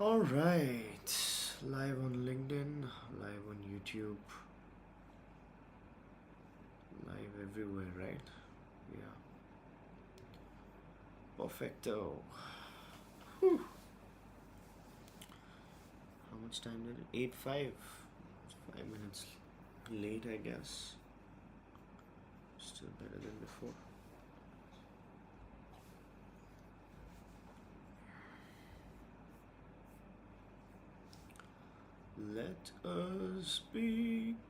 All right, live on LinkedIn, live on YouTube, live everywhere, right? Yeah, perfecto. Whew. How much time did it? 8:05. 5 minutes late, I guess. Still better than before. Let us begin.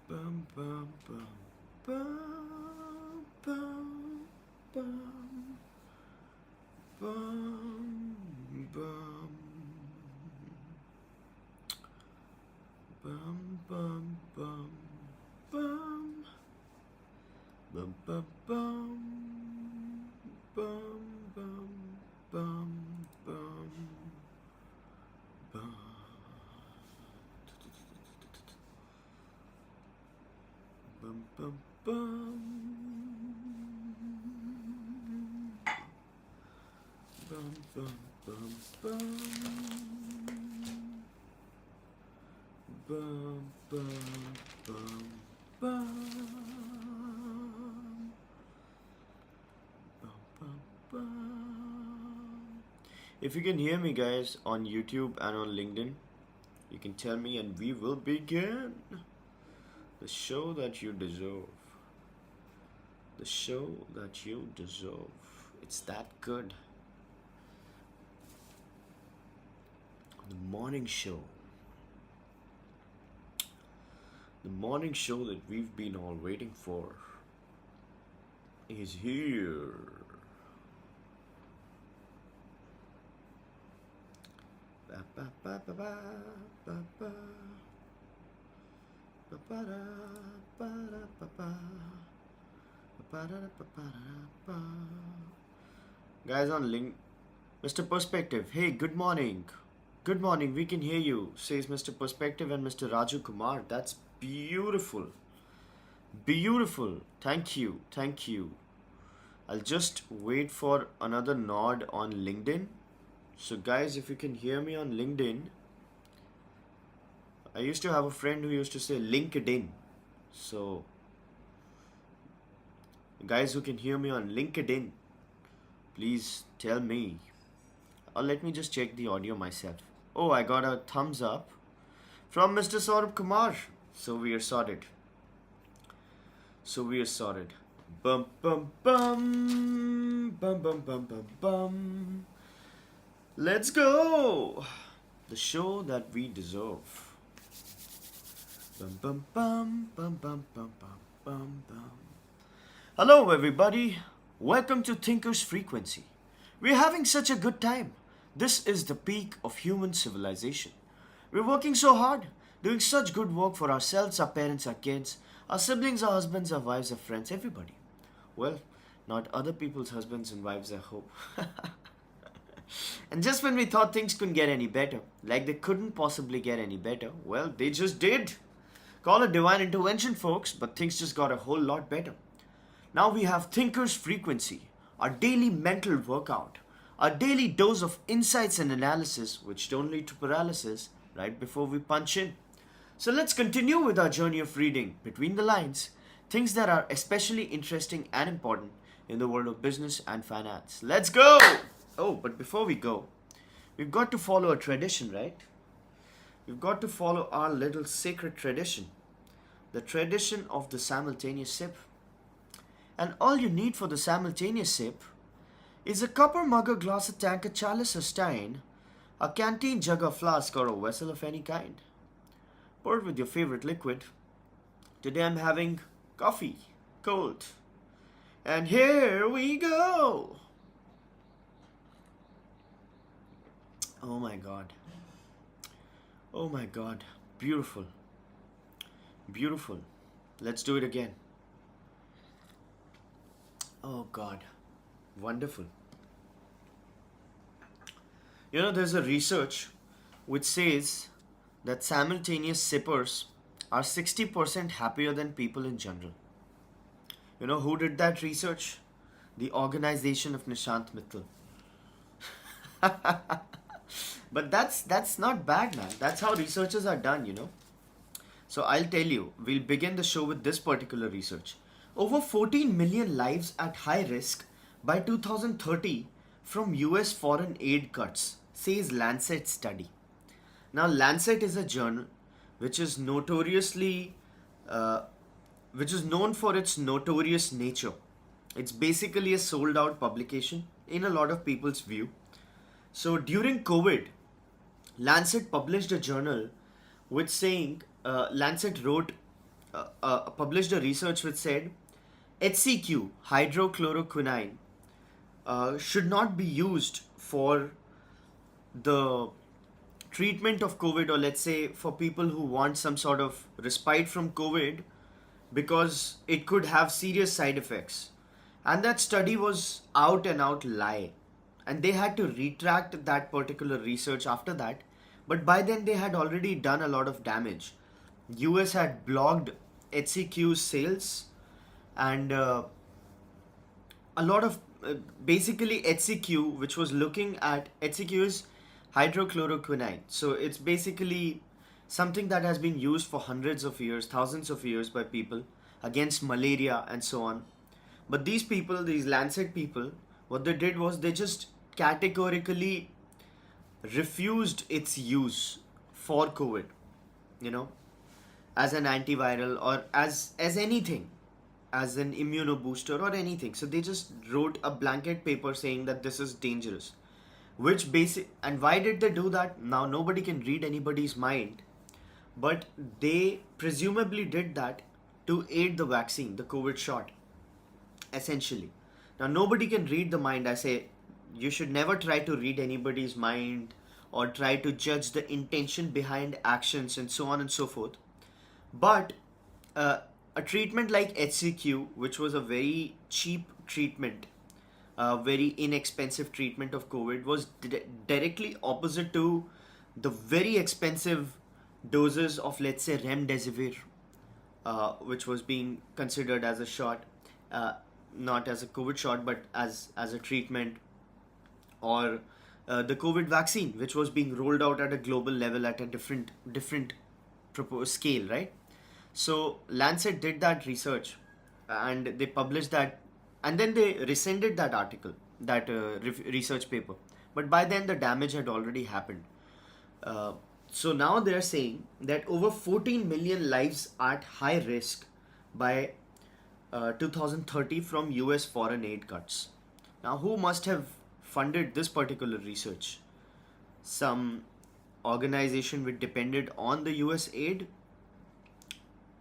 Bum bum bum bum bum bum bum bum bum bum bum bum bum bum bum bum bum bum bum bum. Bum bum bum bum bum bum bum bum bum bum bum bum bum. If you can hear me, guys, on YouTube and on LinkedIn, you can tell me and we will begin the show that you deserve. The show that you deserve. It's that good. The morning show. The morning show that we've been all waiting for is here. Ba, ba, ba, ba, ba, ba, ba. Ba, ba, da, ba, da, ba, ba. Ba, da, da, ba, ba, da, ba. Guys on link, Mr. Perspective, hey, good morning. Good morning, we can hear you, says Mr. Perspective and Mr. Raju Kumar. That's beautiful. Beautiful. Thank you. Thank you. I'll just wait for another nod on LinkedIn. So, guys, if you can hear me on LinkedIn, I used to have a friend who used to say LinkedIn. So, guys who can hear me on LinkedIn, please tell me. Or let me just check the audio myself. Oh, I got a thumbs up from Mr. Saurabh Kumar. So we are sorted. So we are sorted. Bum bum bum bum bum bum bum bum. Let's go. The show that we deserve. Bum bum bum bum bum bum bum bum bum. Hello everybody. Welcome to Thinker's Frequency. We're having such a good time. This is the peak of human civilization. We're working so hard, doing such good work for ourselves, our parents, our kids, our siblings, our husbands, our wives, our friends, everybody. Well, not other people's husbands and wives, I hope. And just when we thought things couldn't get any better, like they couldn't possibly get any better, well, they just did. Call it divine intervention, folks, but things just got a whole lot better. Now we have Thinker's Frequency, our daily mental workout, our daily dose of insights and analysis which don't lead to paralysis right before we punch in. So let's continue with our journey of reading between the lines, things that are especially interesting and important in the world of business and finance. Let's go! Oh, but before we go, we've got to follow a tradition, right? We've got to follow our little sacred tradition, the tradition of the simultaneous sip. And all you need for the simultaneous sip is a copper mug, a glass, a tank, a chalice, a stein, a canteen jug, a flask, or a vessel of any kind. Pour it with your favorite liquid. Today I'm having coffee, cold. And here we go! Oh my god. Oh my god. Beautiful. Beautiful. Let's do it again. Oh god. Wonderful. You know, there's a research which says that simultaneous sippers are 60% happier than people in general. You know who did that research? The organization of Nishant Mittal. But that's not bad, man. That's how researchers are done. So I'll tell you, we'll begin the show with this particular research. Over 14 million lives at high risk by 2030 from US foreign aid cuts, says Lancet study. Now, Lancet is a journal which is notoriously, uh, which is known for its notorious nature. It's basically a sold out publication in a lot of people's view. So during COVID, Lancet published a journal which saying Lancet wrote published a research which said HCQ hydrochloroquine should not be used for the treatment of COVID, or let's say for people who want some sort of respite from COVID, because it could have serious side effects. And that study was out and out lie. And they had to retract that particular research after that. But by then they had already done a lot of damage. US had blocked HCQ's sales, and a lot of basically HCQ, which was looking at HCQ is hydrochloroquine. So it's basically something that has been used for hundreds of years, thousands of years by people against malaria and so on. But these people, these Lancet people, what they did was they just categorically refused its use for COVID, you know, as an antiviral or as anything, as an immunobooster or anything. So they just wrote a blanket paper saying that this is dangerous. Which basic and why did they do that? Now nobody can read anybody's mind, but they presumably did that to aid the vaccine, the COVID shot, essentially. Now nobody can read the mind. I say you should never try to read anybody's mind or try to judge the intention behind actions and so on and so forth. But a treatment like HCQ, which was a very cheap treatment, a very inexpensive treatment of COVID, was directly opposite to the very expensive doses of, let's say, remdesivir, which was being considered as a shot, not as a COVID shot, but as a treatment, or the COVID vaccine, which was being rolled out at a global level at a different proposed scale, right? So Lancet did that research, and they published that, and then they rescinded that article, that research paper. But by then the damage had already happened. So now they are saying that over 14 million lives are at high risk by 2030 from US foreign aid cuts. Now, who must have funded this particular research? Some organization which depended on the US aid?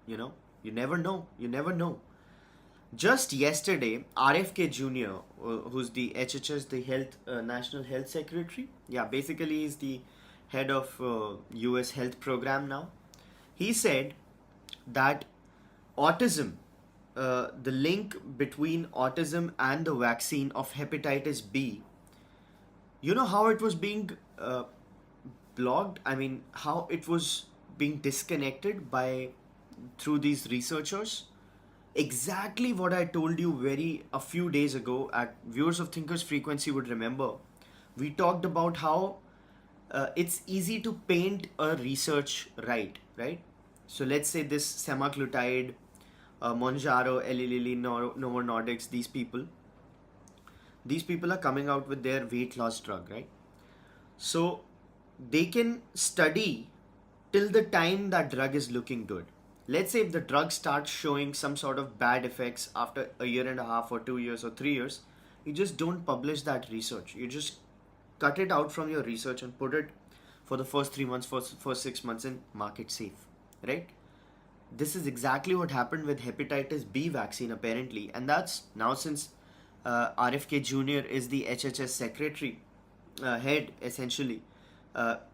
You never know. You never know. Just yesterday, RFK Jr., who's the HHS, the National Health Secretary, yeah, basically he's the head of US health program now. He said that autism, the link between autism and the vaccine of hepatitis B, you know how it was being blocked? I mean, how it was being disconnected through these researchers? Exactly what I told you a few days ago. At Viewers of Thinkers Frequency would remember, we talked about how it's easy to paint a research right? So let's say this semaglutide, Monjaro, Eli Lilly, Novo Nordics, these people are coming out with their weight loss drug, right? So they can study till the time that drug is looking good. Let's say if the drug starts showing some sort of bad effects after a year and a half or 2 years or 3 years, you just don't publish that research. You just cut it out from your research and put it for the first 3 months, first 6 months and mark it safe, right? This is exactly what happened with hepatitis B vaccine apparently, and that's now since RFK Jr. is the HHS secretary, head essentially.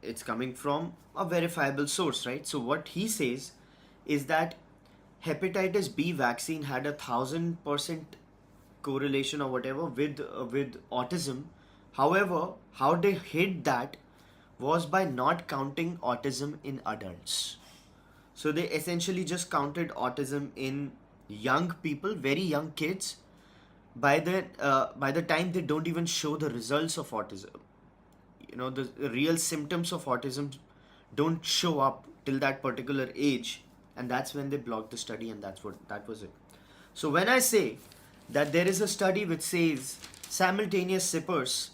It's coming from a verifiable source, right? So what he says is that hepatitis B vaccine had 1,000% correlation or whatever with autism. However, how they hid that was by not counting autism in adults. So they essentially just counted autism in young people, very young kids. By the time they don't even show the results of autism, the real symptoms of autism don't show up till that particular age, and that's when they blocked the study, and that was it. So when I say that there is a study which says simultaneous sippers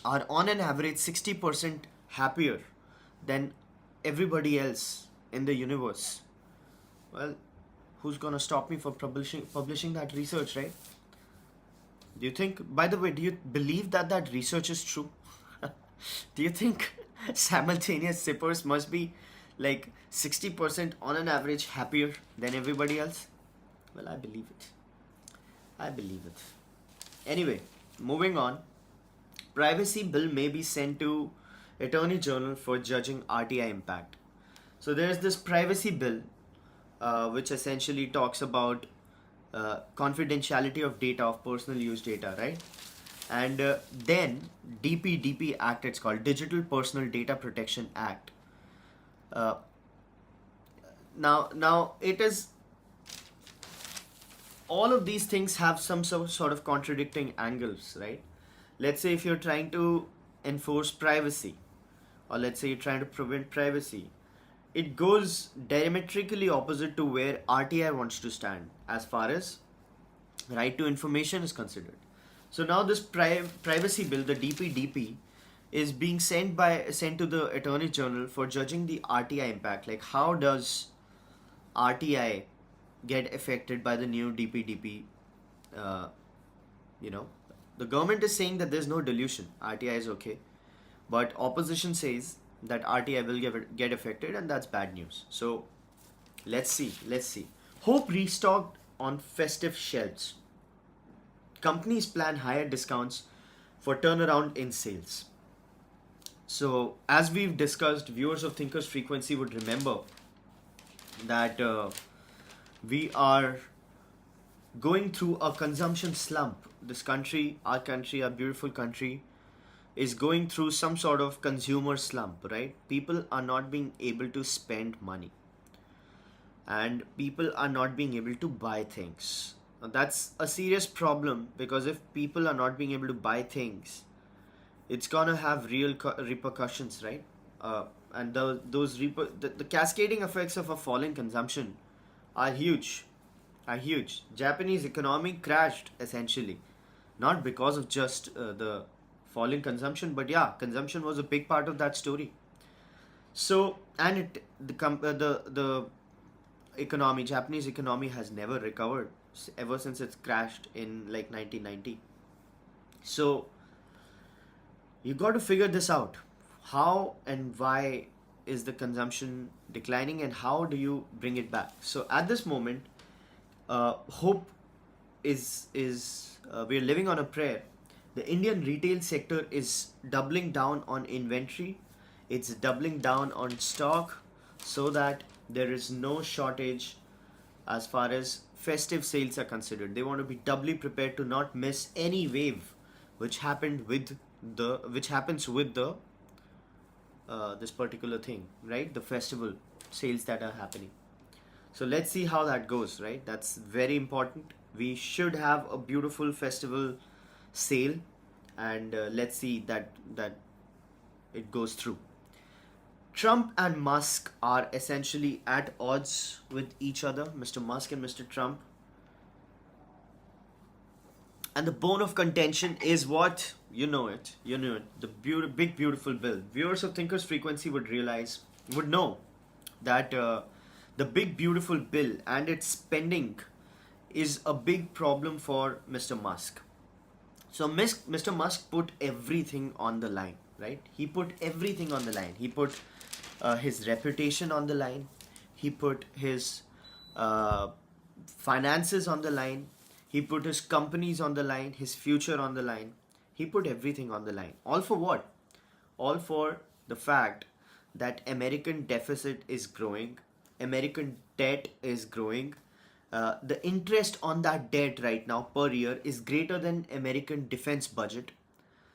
are on an average 60% happier than everybody else in the universe, well, who's gonna stop me from publishing that research, right? Do you think, by the way, do you believe that that research is true? Do you think simultaneous sippers must be like 60% on an average happier than everybody else? Well, I believe it. I believe it. Anyway, moving on. Privacy bill may be sent to Attorney General for judging RTI impact. So there's this privacy bill, which essentially talks about confidentiality of data, of personal use data, right? And then DPDP Act, it's called Digital Personal Data Protection Act. Uh, now it is, all of these things have some sort of contradicting angles, right? Let's say if you're trying to enforce privacy, or let's say you're trying to prevent privacy, it goes diametrically opposite to where RTI wants to stand as far as right to information is considered. So now this privacy bill, the DPDP, is being sent to the Attorney General for judging the RTI impact. Like, how does RTI get affected by the new DPDP? You know, the government is saying that there's no dilution. RTI is okay, but opposition says that RTI will get affected, and that's bad news. So let's see. Hope restocked on festive shelves. Companies plan higher discounts for turnaround in sales. So as we've discussed, viewers of Thinkers Frequency would remember that we are going through a consumption slump. This country, our beautiful country, is going through some sort of consumer slump, right? People are not being able to spend money, and people are not being able to buy things. Now, that's a serious problem, because if people are not being able to buy things, it's gonna have real repercussions, right? And the cascading effects of a falling consumption are huge. Japanese economy crashed essentially, not because of just the falling consumption, but yeah, consumption was a big part of that story. So, and the economy, Japanese economy, has never recovered ever since it's crashed in like 1990. So you got to figure this out. How and why is the consumption declining, and how do you bring it back? So at this moment, hope is we're living on a prayer. The Indian retail sector is doubling down on inventory. It's doubling down on stock so that there is no shortage as far as festive sales are considered. They want to be doubly prepared to not miss any wave which happens with the this particular thing, right? The festival sales that are happening. So let's see how that goes, right? That's very important. We should have a beautiful festival sale, and let's see that it goes through. Trump and Musk are essentially at odds with each other, Mr. Musk and Mr. Trump. And the bone of contention is what? You know it. The big beautiful bill. Viewers of Thinkers Frequency would know that the big beautiful bill and its spending is a big problem for Mr. Musk. So Mr. Musk put everything on the line, right? He put everything on the line. He put his reputation on the line. He put his finances on the line. He put his companies on the line, his future on the line. He put everything on the line. All for what? All for the fact that American deficit is growing, American debt is growing. The interest on that debt right now per year is greater than American defense budget.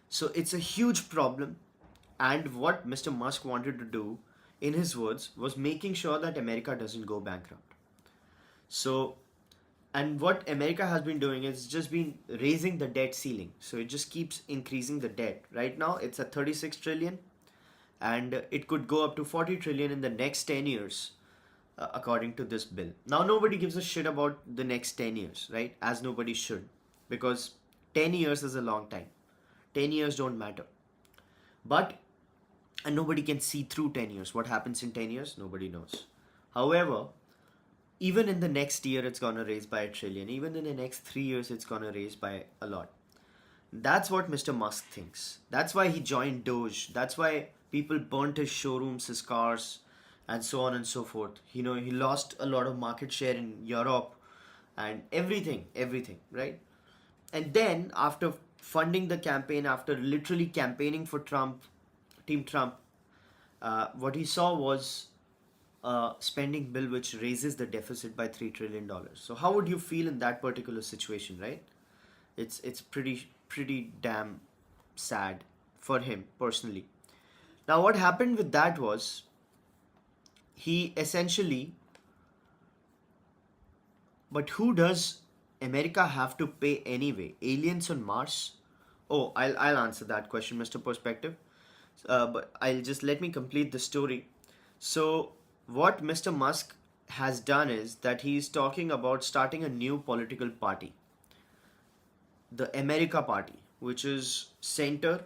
So it's a huge problem. And what Mr. Musk wanted to do, in his words, was making sure that America doesn't go bankrupt. So And what America has been doing is just been raising the debt ceiling. So it just keeps increasing the debt. Right now it's at 36 trillion, and it could go up to 40 trillion in the next 10 years, according to this bill. Now nobody gives a shit about the next 10 years, right? As nobody should, because 10 years is a long time. 10 years don't matter. But and nobody can see through 10 years. What happens in 10 years? Nobody knows. However, even in the next year, it's gonna raise by a trillion. Even in the next 3 years, it's gonna raise by a lot. That's what Mr. Musk thinks. That's why he joined Doge. That's why people burnt his showrooms, his cars, and so on and so forth. He lost a lot of market share in Europe and everything, right? And then after funding the campaign, after literally campaigning for Trump, Team Trump, what he saw was a spending bill which raises the deficit by $3 trillion. So how would you feel in that particular situation, right? It's pretty damn sad for him personally. Now what happened with that was he essentially, but who does America have to pay anyway? Aliens on Mars? Oh, I'll answer that question, Mr. Perspective. But I'll just let me complete the story. So, what Mr. Musk has done is that he's talking about starting a new political party, the America Party, which is center,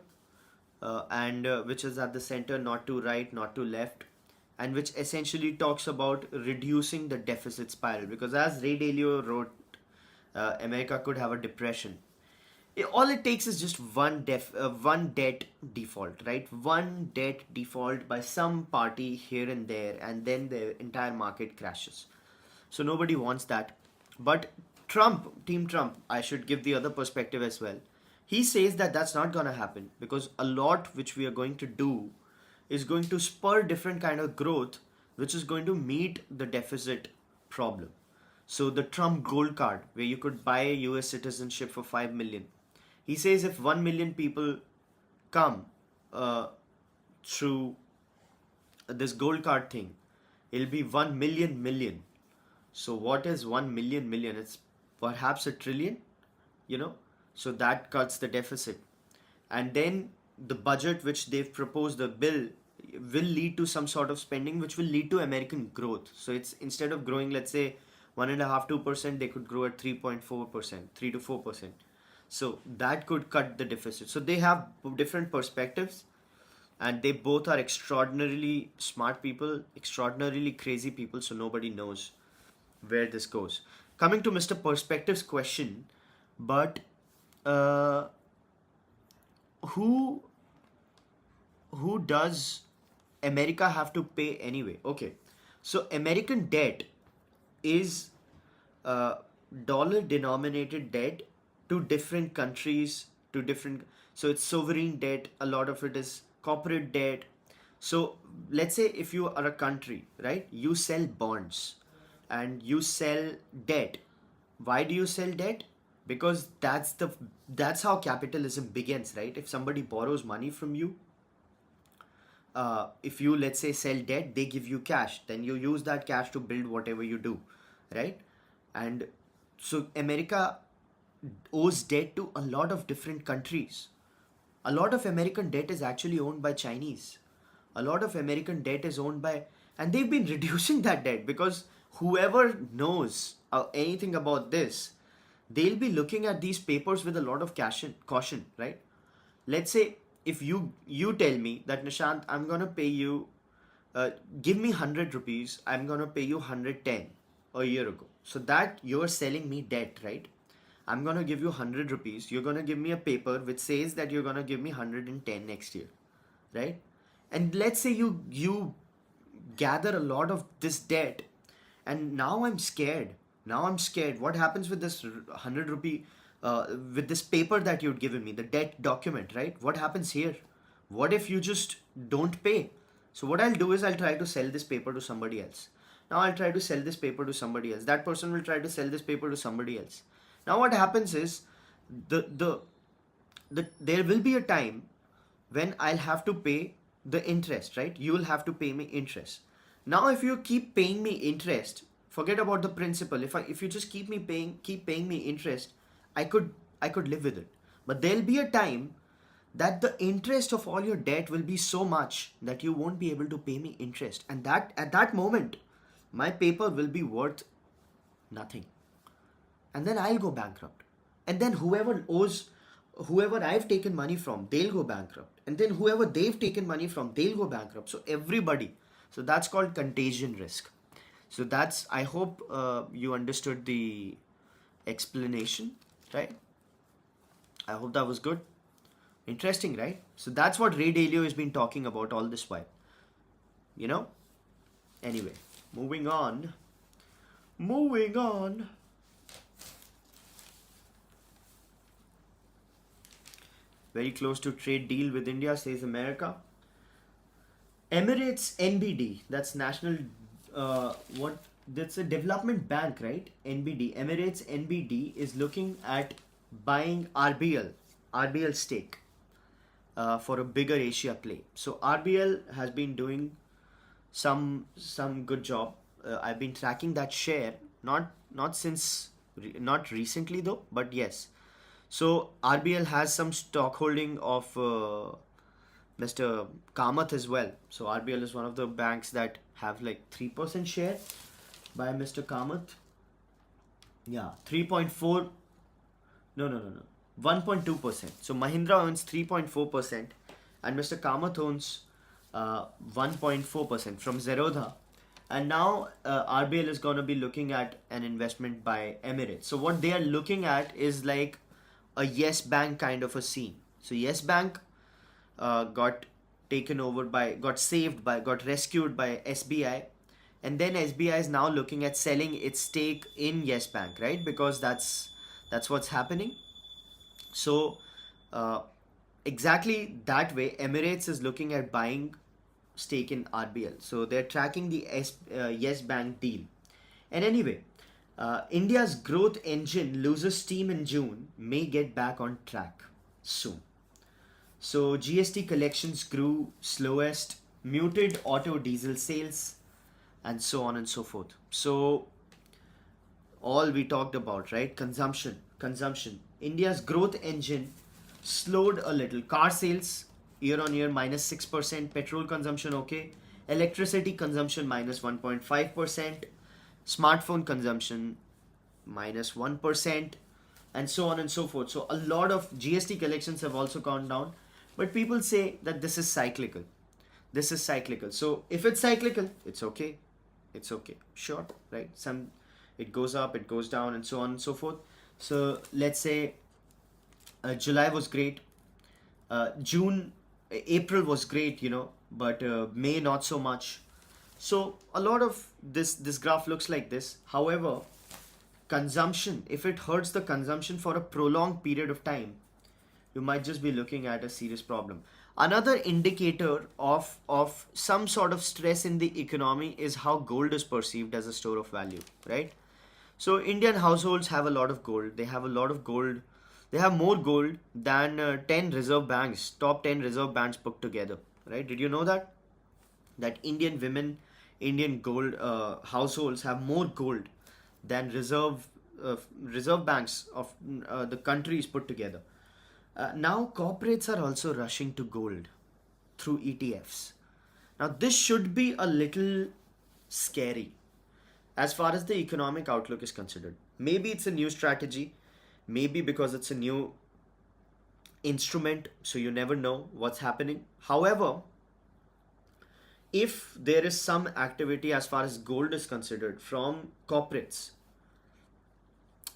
and which is at the center, not to right, not to left, and which essentially talks about reducing the deficit spiral. Because as Ray Dalio wrote, America could have a depression. All it takes is just one debt default, right? One debt default by some party here and there, and then the entire market crashes. So nobody wants that. But Team Trump, I should give the other perspective as well. He says that that's not gonna happen because a lot which we are going to do is going to spur different kind of growth, which is going to meet the deficit problem. So the Trump gold card, where you could buy US citizenship for 5 million. He says if 1 million people come through this gold card thing, it'll be 1 million million. So what is 1 million million? It's perhaps a trillion, you know? So that cuts the deficit. And then the budget which they've proposed, the bill, will lead to some sort of spending which will lead to American growth. So it's instead of growing, let's say, 1.5-2%, they could grow at 3.4%, 3 to 4%. So that could cut the deficit. So they have different perspectives, and they both are extraordinarily smart people, extraordinarily crazy people. So nobody knows where this goes. Coming to Mr. Perspective's question, but uh, who does America have to pay anyway? Okay, so American debt is uh, dollar denominated debt to different countries, to different, so it's sovereign debt, a lot of it is corporate debt. So let's say if you are a country, right, you sell bonds and you sell debt. Why do you sell debt? Because that's how capitalism begins, right? If somebody borrows money from you, if you, let's say, sell debt, they give you cash, then you use that cash to build whatever you do, right? And so America owes debt to a lot of different countries. A lot of American debt is actually owned by Chinese. A lot of American debt is owned by, and they've been reducing that debt because whoever knows anything about this, they'll be looking at these papers with a lot of caution, right? Let's say if you tell me that, Nishant, I'm gonna pay you, give me 100 rupees, I'm gonna pay you 110 a year ago. So that you're selling me debt, right? I'm gonna give you 100 rupees. You're gonna give me a paper which says that you're gonna give me 110 next year, right? And let's say you gather a lot of this debt, and now I'm scared. Now I'm scared. What happens with this 100 rupee, with this paper that you'd given me, the debt document, right? What happens here? What if you just don't pay? So what I'll do is I'll try to sell this paper to somebody else. Now I'll try to sell this paper to somebody else. That person will try to sell this paper to somebody else. Now what happens is there will be a time when I'll have to pay the interest, right? You will have to pay me interest. Now if you keep paying me interest Forget about the principal. If you just keep paying me interest, I could I could live with it. But there'll be a time that the interest of all your debt will be so much that you won't be able to pay me interest, and that at that moment my paper will be worth nothing, and then I'll go bankrupt. And then whoever I've taken money from, they'll go bankrupt. And then whoever they've taken money from, they'll go bankrupt. So everybody. So that's called contagion risk. So that's, I hope you understood the explanation, right? I hope that was good. Interesting, right? So that's what Ray Dalio has been talking about all this while. You know? Anyway, moving on. Moving on. Very close to trade deal with India, says America. Emirates NBD, that's National, that's a development bank, right? NBD, Emirates NBD is looking at buying RBL stake for a bigger Asia play. So RBL has been doing some good job. I've been tracking that share, not recently though, but yes. So RBL has some stock holding of Mr. Kamath as well. So RBL is one of the banks that have like 3% share by Mr. Kamath. Yeah, 3.4. No. 1.2%. So Mahindra owns 3.4% and Mr. Kamath owns 1.4% from Zerodha. And now RBL is going to be looking at an investment by Emirates. So what they are looking at is like a Yes Bank kind of a scene. So Yes Bank got rescued by SBI, and then SBI is now looking at selling its stake in Yes Bank, right? Because that's what's happening. So exactly that way, Emirates is looking at buying stake in RBL. So they're tracking the Yes Bank deal. And anyway, India's growth engine loses steam in June, may get back on track soon. So GST collections grew slowest, muted auto diesel sales, and so on and so forth. So all we talked about, right? Consumption. India's growth engine slowed a little. Car sales year on year -6%, petrol consumption okay, electricity consumption -1.5%, smartphone consumption -1%, and so on and so forth. So a lot of GST collections have also gone down, but people say that this is cyclical. So if it's cyclical, it's okay. Sure, right? It goes up, it goes down, and so on and so forth. So let's say July was great, April was great, but May not so much. So a lot of this graph looks like this. However, consumption, if it hurts the consumption for a prolonged period of time, you might just be looking at a serious problem. Another indicator of some sort of stress in the economy is how gold is perceived as a store of value, right? So Indian households have a lot of gold. They have a lot of gold. They have more gold than 10 reserve banks, top 10 reserve banks put together, right? Did you know that? That Indian women, Indian gold households have more gold than reserve banks of the countries put together. Now corporates are also rushing to gold through ETFs. Now this should be a little scary as far as the economic outlook is considered. Maybe it's a new strategy, maybe because it's a new instrument, so you never know what's happening. However, if there is some activity as far as gold is considered from corporates,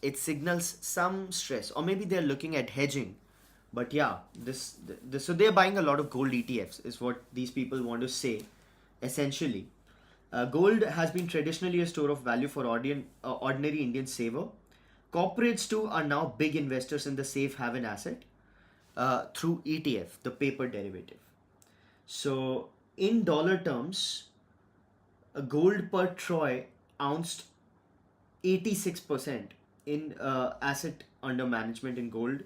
it signals some stress, or maybe they're looking at hedging. But yeah, so they're buying a lot of gold ETFs is what these people want to say essentially. Gold has been traditionally a store of value for ordinary Indian saver. Corporates too are now big investors in the safe haven asset through ETF, the paper derivative. So in dollar terms, a gold per troy ounce 86% in asset under management in gold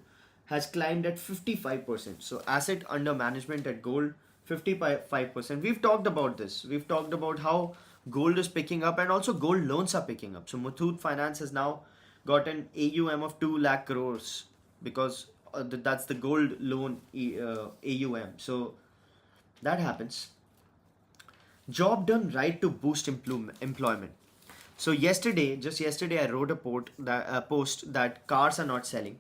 has climbed at 55%. So asset under management at gold 55%. We've talked about this. We've talked about how Gold is picking up, and also gold loans are picking up. So Muthoot Finance has now got an AUM of 2 lakh crores because that's the gold loan AUM. So that happens. Job done right to boost employment. So just yesterday, I wrote a post that cars are not selling,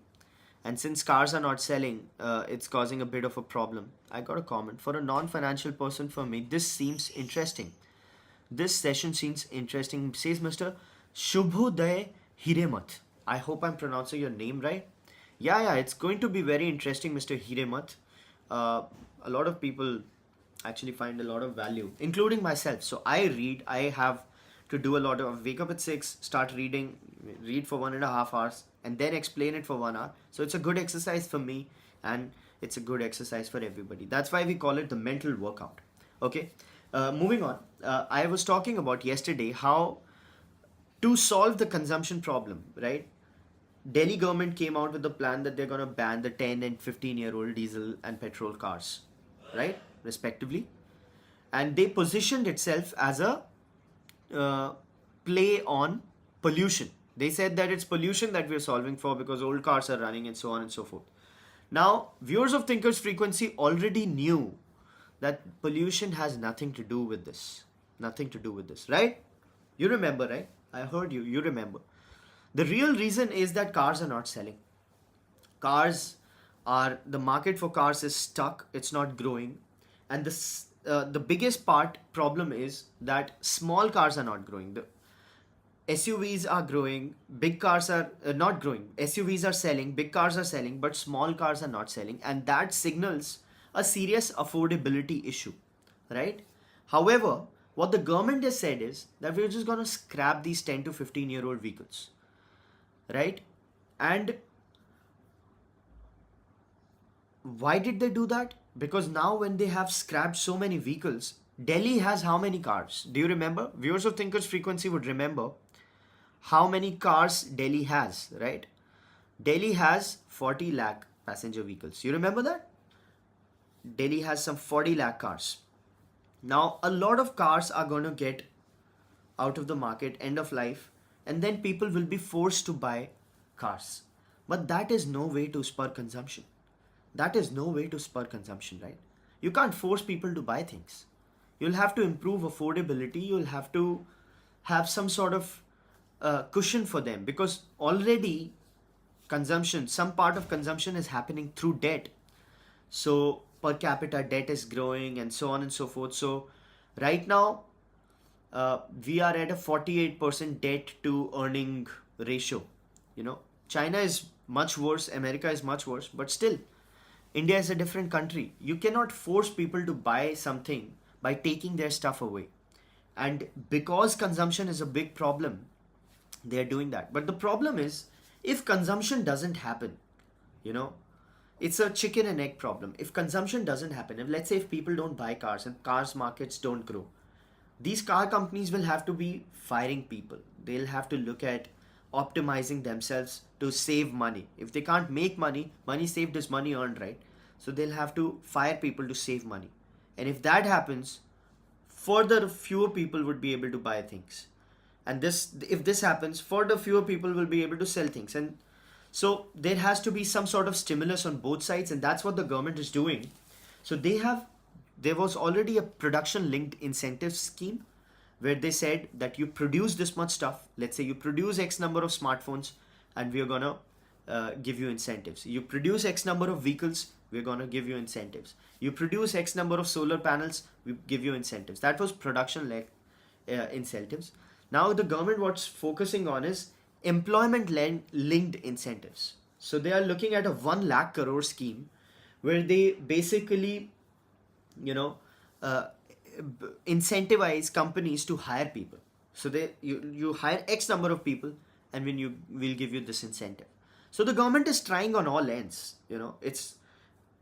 and since cars are not selling, it's causing a bit of a problem. I got a comment for a non-financial person. For me, this seems interesting. This session seems interesting. Says Mr. Shubhoday Hiremat. I hope I'm pronouncing your name right. Yeah, it's going to be very interesting, Mr. Hiremat. A lot of people actually find a lot of value, including myself. So I read. I have to do a lot of wake up at 6, start reading, read for 1.5 hours, and then explain it for 1 hour. So it's a good exercise for me, and it's a good exercise for everybody. That's why we call it the mental workout. Okay. Moving on. I was talking about yesterday how to solve the consumption problem, right? Delhi government came out with a plan that they're going to ban the 10 and 15-year-old diesel and petrol cars, right? Respectively. And they positioned itself as a play on pollution. They said that it's pollution that we're solving for because old cars are running and so on and so forth. Now, viewers of Thinker's Frequency already knew that pollution has nothing to do with this. Nothing to do with this, right? You remember, right? I heard you. You remember. The real reason is that cars are not selling. The market for cars is stuck. It's not growing. And the biggest problem is that small cars are not growing. The SUVs are growing, big cars are not growing. SUVs are selling, big cars are selling, but small cars are not selling. And that signals a serious affordability issue, right? However, what the government has said is that we're just going to scrap these 10 to 15-year-old vehicles, right? And why did they do that? Because now when they have scrapped so many vehicles, Delhi has how many cars? Do you remember? Viewers of Thinker's Frequency would remember how many cars Delhi has, right? Delhi has 40 lakh passenger vehicles. You remember that? Delhi has some 40 lakh cars. Now, a lot of cars are going to get out of the market, end of life, and then people will be forced to buy cars. But that is no way to spur consumption. That is no way to spur consumption, right? You can't force people to buy things. You'll have to improve affordability. You'll have to have some sort of cushion for them because already some part of consumption is happening through debt. So per capita debt is growing and so on and so forth. So right now, we are at a 48% debt to earning ratio. China is much worse, America is much worse, but still, India is a different country. You cannot force people to buy something by taking their stuff away. And because consumption is a big problem, they are doing that. But the problem is, if consumption doesn't happen, it's a chicken and egg problem. If consumption doesn't happen, let's say if people don't buy cars and cars markets don't grow, these car companies will have to be firing people. They'll have to look at optimizing themselves to save money. If they can't make money saved is money earned, right? So they'll have to fire people to save money. And if that happens, further fewer people would be able to buy things. And if this happens, further fewer people will be able to sell things. And so there has to be some sort of stimulus on both sides, and that's what the government is doing. So there was already a production linked incentive scheme where they said that you produce this much stuff. Let's say you produce X number of smartphones and we're going to give you incentives. You produce X number of vehicles, we're going to give you incentives. You produce X number of solar panels, we give you incentives. That was production incentives. Now the government what's focusing on is employment linked incentives. So they are looking at a 1 lakh crore scheme where they basically incentivize companies to hire people. So you hire X number of people and when we'll give you this incentive. So the government is trying on all ends. It's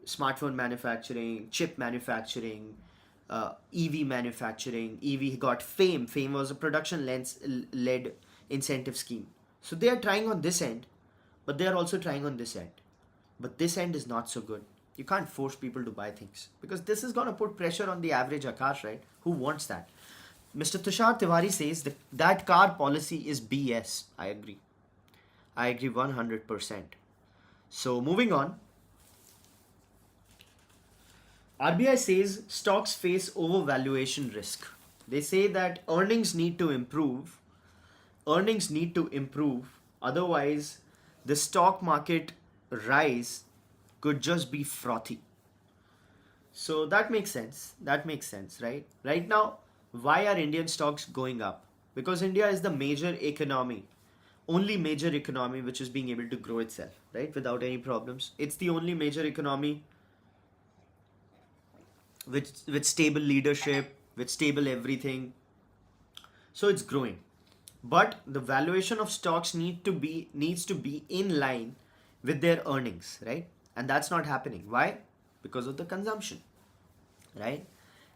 smartphone manufacturing, chip manufacturing, EV manufacturing. EV got FAME. FAME was a production led incentive scheme. So they are trying on this end, but they are also trying on this end. But this end is not so good. You can't force people to buy things because this is going to put pressure on the average Akash, right? Who wants that? Mr. Tushar Tiwari says that car policy is BS. I agree. I agree 100%. So moving on, RBI says stocks face overvaluation risk. They say that earnings need to improve, otherwise the stock market rise could just be frothy. So that makes sense. That makes sense, right? Right now, why are Indian stocks going up? Because India is the major economy, only major economy which is being able to grow itself, right? Without any problems. It's the only major economy with stable leadership, with stable everything. So it's growing. But the valuation of stocks needs to be in line with their earnings, right? And that's not happening. Why? Because of the consumption, right?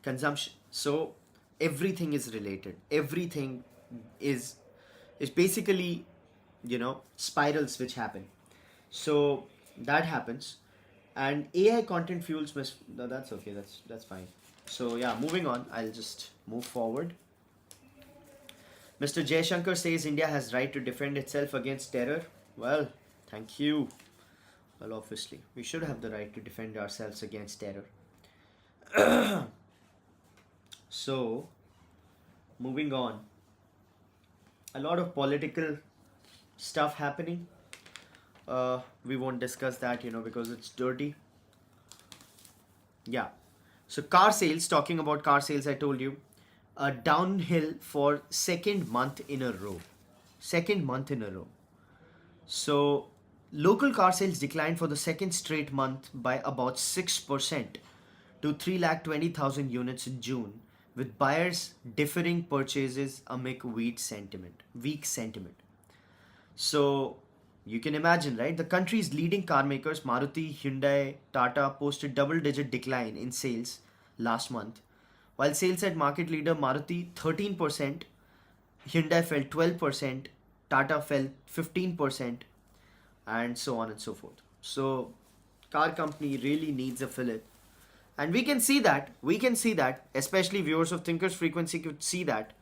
Consumption. So everything is related. Everything is is basically, spirals which happen. So that happens, and AI content fuels no, that's okay. That's fine. So yeah, moving on. I'll just move forward. Mr. Jaishankar says India has right to defend itself against terror. Well, thank you. Well, obviously, we should have the right to defend ourselves against terror. So, moving on. A lot of political stuff happening. We won't discuss that, because it's dirty. Yeah. So, car sales, talking about car sales, I told you, downhill for second month in a row. Second month in a row. So, local car sales declined for the second straight month by about 6% to 320,000 units in June, with buyers deferring purchases amid weak sentiment. So, you can imagine, right? The country's leading car makers, Maruti, Hyundai, Tata, posted double-digit decline in sales last month, while sales at market leader Maruti 13%, Hyundai fell 12%, Tata fell 15%, and so on and so forth. So, car company really needs a fillip, and we can see that, especially viewers of Thinkers Frequency could see that,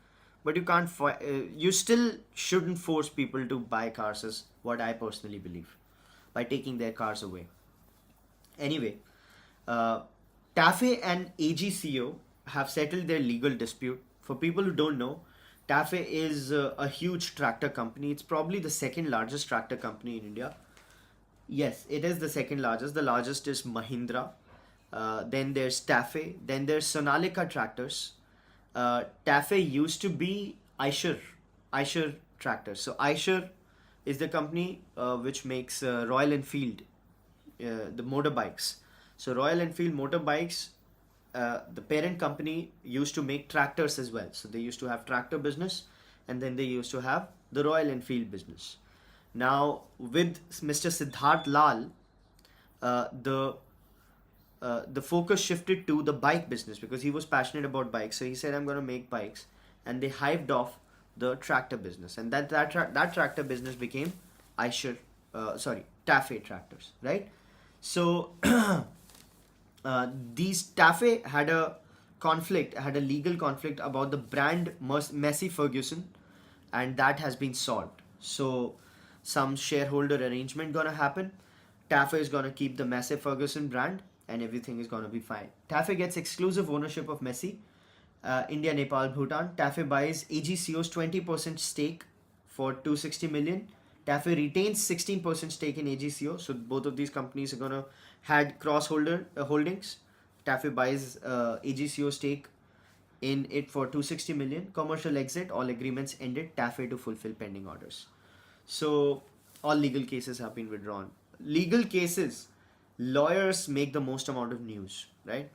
but you still shouldn't force people to buy cars, is what I personally believe, by taking their cars away. Anyway, uh, TAFE and AGCO have settled their legal dispute. For people who don't know, TAFE is a huge tractor company. It's probably the second largest tractor company in India. Yes, it is the second largest. The largest is Mahindra. Then there's TAFE. Then there's Sonalika Tractors. TAFE used to be Eicher Tractors. So Eicher is the company which makes Royal Enfield, the motorbikes. So Royal Enfield motorbikes, the parent company used to make tractors as well. So they used to have tractor business, and then they used to have the Royal Enfield business. Now with Mr. Siddharth Lal, the the focus shifted to the bike business because he was passionate about bikes. So he said, "I'm going to make bikes," and they hived off the tractor business, and that tractor business became Eicher, Tafe tractors, right? So these Tafe had a legal conflict about the brand Messi Ferguson, and that has been solved. So some shareholder arrangement gonna happen. Tafe is gonna keep the Messi Ferguson brand, and everything is gonna be fine. Tafe gets exclusive ownership of Messi. India, Nepal, Bhutan. Tafe buys AGCO's 20% stake for 260 million. Tafe retains 16% stake in AGCO. So both of these companies are gonna had cross-holder holdings. Tafe buys AGCO stake in it for 260 million. Commercial exit. All agreements ended. Tafe to fulfill pending orders. So all legal cases have been withdrawn. Legal cases, lawyers make the most amount of news, right?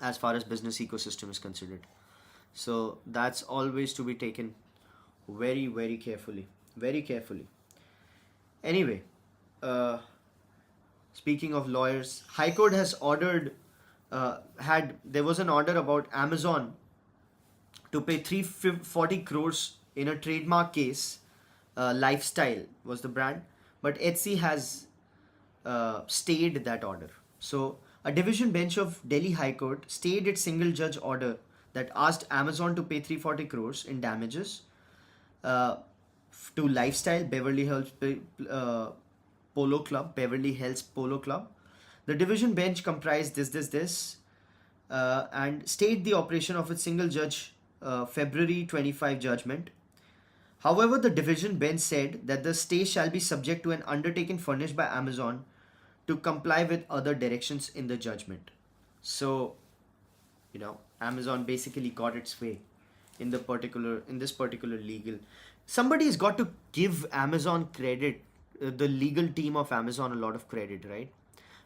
As far as business ecosystem is considered. So that's always to be taken very, very carefully. Very carefully. Anyway, uh, speaking of lawyers, High Court has ordered, there was an order about Amazon to pay 340 crores in a trademark case. Lifestyle was the brand, but Etsy has stayed that order. So, a division bench of Delhi High Court stayed its single judge order that asked Amazon to pay 340 crores in damages uh, to Lifestyle Beverly Hills Polo Club. The division bench comprised this, and stayed the operation of its single judge February 25 judgment. However, the division bench said that the stay shall be subject to an undertaking furnished by Amazon to comply with other directions in the judgment. So, Amazon basically got its way in this particular legal. Somebody's got to give Amazon credit, the legal team of Amazon a lot of credit, right?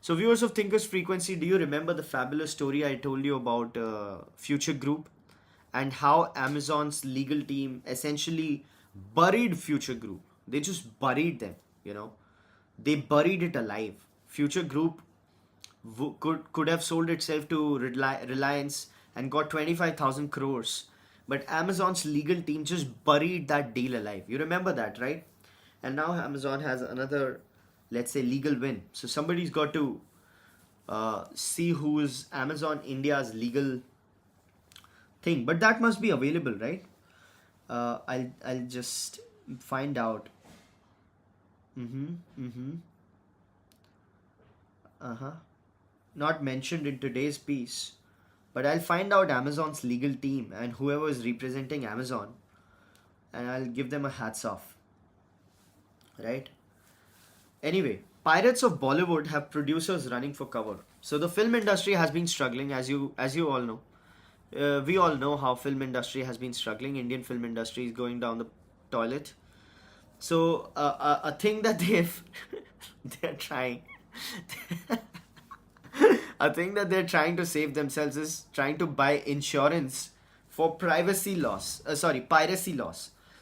So, viewers of Thinkers Frequency, do you remember the fabulous story I told you about Future Group and how Amazon's legal team essentially buried Future Group? They just buried them, They buried it alive. Future Group could have sold itself to Reliance and got 25,000 crores. But Amazon's legal team just buried that deal alive. You remember that, right? And now Amazon has another, let's say, legal win. So somebody's got to see who is Amazon India's legal thing. But that must be available, right? I'll just find out. Mm-hmm. Mm-hmm. Uh-huh. Not mentioned in today's piece. But I'll find out Amazon's legal team and whoever is representing Amazon, and I'll give them a hats off. Right? Anyway, Pirates of Bollywood have producers running for cover. So the film industry has been struggling, as you all know. We all know how film industry has been struggling. Indian film industry is going down the toilet. So a thing that they're trying a thing that they're trying to save themselves is trying to buy insurance for piracy loss.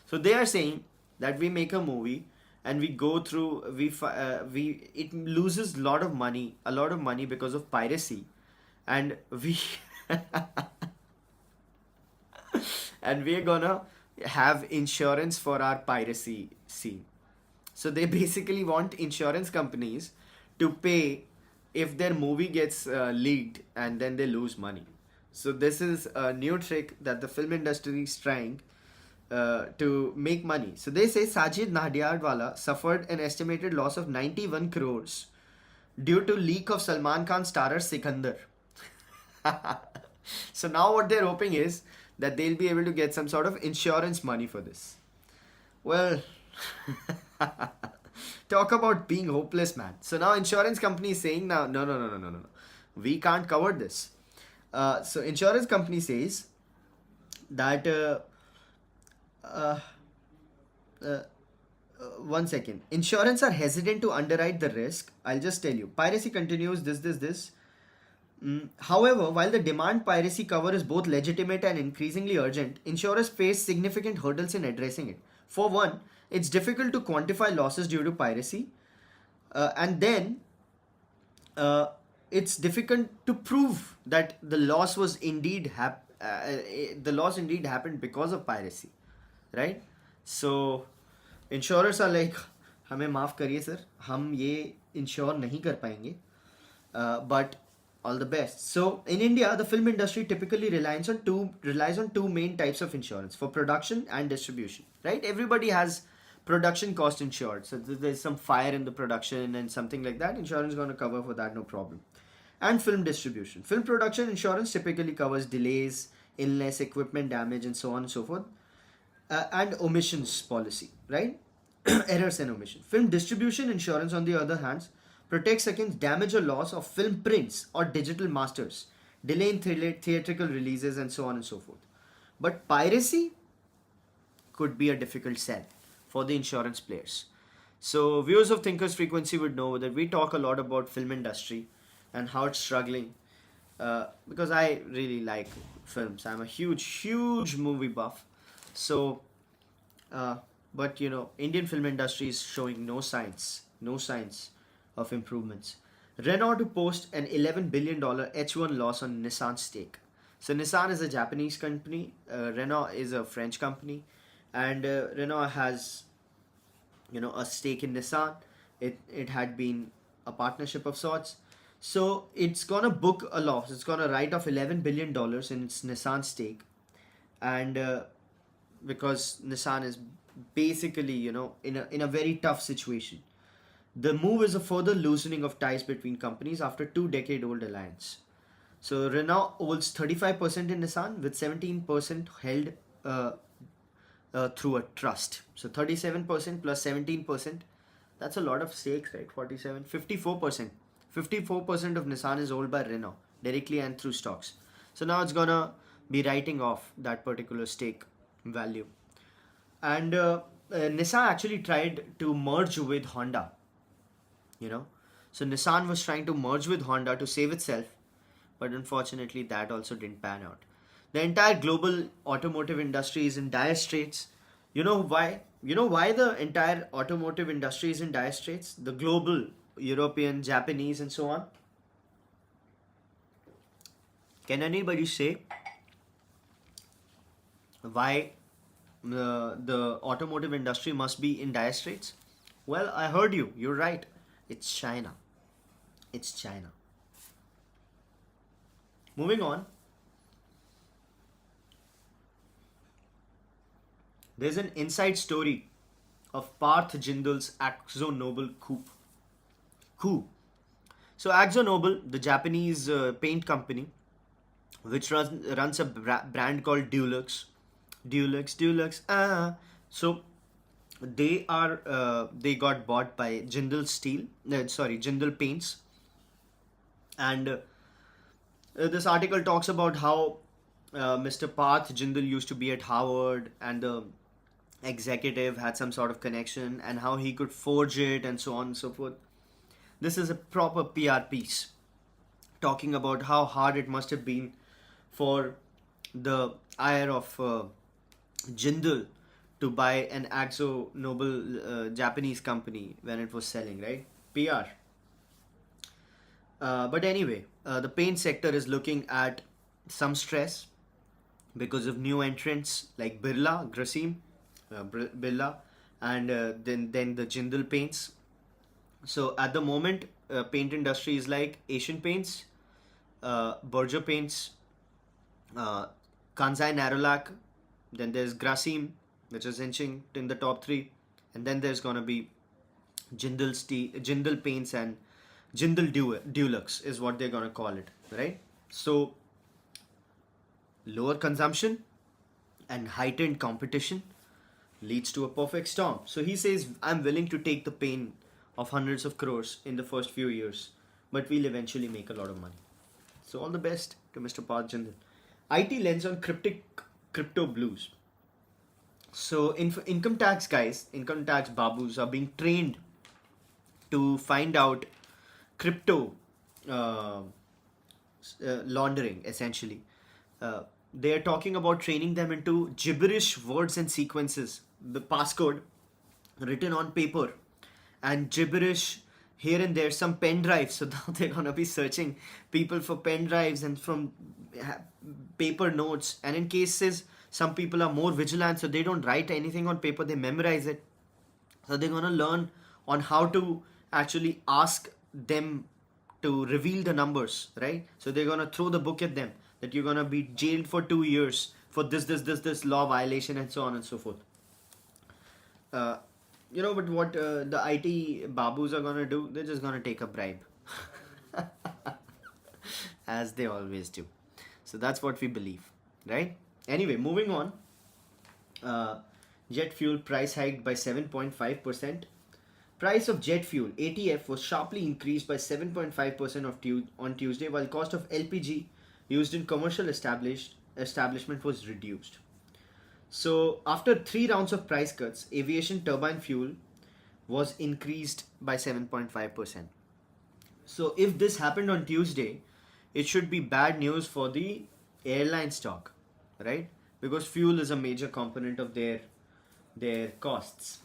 So they are saying that we make a movie and we go through we it loses a lot of money because of piracy, and we and we're gonna have insurance for our piracy scene. So they basically want insurance companies to pay if their movie gets leaked and then they lose money. So this is a new trick that the film industry is trying to make money. So they say Sajid Nadiadwala suffered an estimated loss of 91 crores due to leak of Salman Khan starrer Sikandar. So now what they're hoping is that they'll be able to get some sort of insurance money for this. Well, talk about being hopeless, man. So now insurance company is saying now, no. We can't cover this. So insurance company says that uh, uh, one second. Insurance are hesitant to underwrite the risk. I'll just tell you. Piracy continues. This. However, while the demand piracy cover is both legitimate and increasingly urgent, insurers face significant hurdles in addressing it. For one, it's difficult to quantify losses due to piracy, and then it's difficult to prove that the loss indeed happened because of piracy, right? So insurers are like, हमें माफ करिए sir, हम ये insure नहीं कर पाएंगे, but all the best. So in India, the film industry typically relies on two main types of insurance for production and distribution. Right? Everybody has production cost insured. So there's some fire in the production and something like that. Insurance is going to cover for that, no problem. And film distribution. Film production insurance typically covers delays, illness, equipment damage, and so on and so forth. And omissions policy, right? Errors and omission. Film distribution insurance, on the other hand, protects against damage or loss of film prints or digital masters, delay in theatrical releases, and so on and so forth. But piracy could be a difficult sell for the insurance players. So viewers of Thinkers Frequency would know that we talk a lot about film industry and how it's struggling, because I really like films. I'm a huge movie buff. So, but Indian film industry is showing no signs of improvements. Renault to post an $11 billion H1 loss on Nissan stake. So Nissan is a Japanese company, Renault is a French company, and Renault has a stake in Nissan. It had been a partnership of sorts. So it's gonna book a loss. It's gonna write off $11 billion in its Nissan stake, and because Nissan is basically, in a very tough situation. The move is a further loosening of ties between companies after two-decade-old alliance. So Renault holds 35% in Nissan with 17% held uh, through a trust. So 37% plus 17%, that's a lot of stakes, right? 47, 54%. 54% of Nissan is owned by Renault directly and through stocks. So now it's gonna be writing off that particular stake value. And Nissan actually tried to merge with Honda, you know. So Nissan was trying to merge with Honda to save itself, but unfortunately that also didn't pan out. The entire global automotive industry is in dire straits. You know why? You know why the entire automotive industry is in dire straits? The global, European, Japanese, and so on. Can anybody say why the automotive industry must be in dire straits? Well, I heard you. You're right. It's China. It's China. Moving on. There's an inside story of Parth Jindal's Akzo Nobel coup. So Akzo Nobel, the Japanese paint company, which runs a brand called Dulux. So they got bought by Jindal Paints, and this article talks about how Mr. Parth Jindal used to be at Harvard, and the executive had some sort of connection, and how he could forge it, and so on and so forth. This is a proper PR piece talking about how hard it must have been for the heir of Jindal to buy an Akzo Nobel Japanese company when it was selling, right? PR. But anyway, the paint sector is looking at some stress because of new entrants like Birla, and then the Jindal paints. So at the moment, paint industry is like Asian Paints, Berger Paints, Kansai Narolac, then there's Grasim, which is inching in the top three, and then there's gonna be Jindal Paints, and Dulux is what they're gonna call it, right? So lower consumption and heightened competition leads to a perfect storm. So he says, I'm willing to take the pain of hundreds of crores in the first few years, but we'll eventually make a lot of money. So all the best to Mr. Parth Jindal. IT lens on crypto blues. So income tax babus are being trained to find out crypto uh, laundering, essentially. They are talking about training them into gibberish words and sequences, the passcode written on paper, and gibberish here and there, some pen drives. So now they're gonna be searching people for pen drives and from paper notes. And in cases, some people are more vigilant, so they don't write anything on paper, they memorize it. So they're gonna learn on how to actually ask them to reveal the numbers, right? So they're gonna throw the book at them that you're gonna be jailed for 2 years for this law violation, and so on and so forth. But what the IT babus are gonna do? They're just gonna take a bribe, as they always do. So that's what we believe, right? Anyway, moving on. Jet fuel price hiked by 7.5%. Price of jet fuel (ATF) was sharply increased by 7.5% on Tuesday, while cost of LPG used in commercial establishment was reduced. So after 3 rounds of price cuts, aviation turbine fuel was increased by 7.5%. So if this happened on Tuesday, it should be bad news for the airline stock, right? Because fuel is a major component of their costs.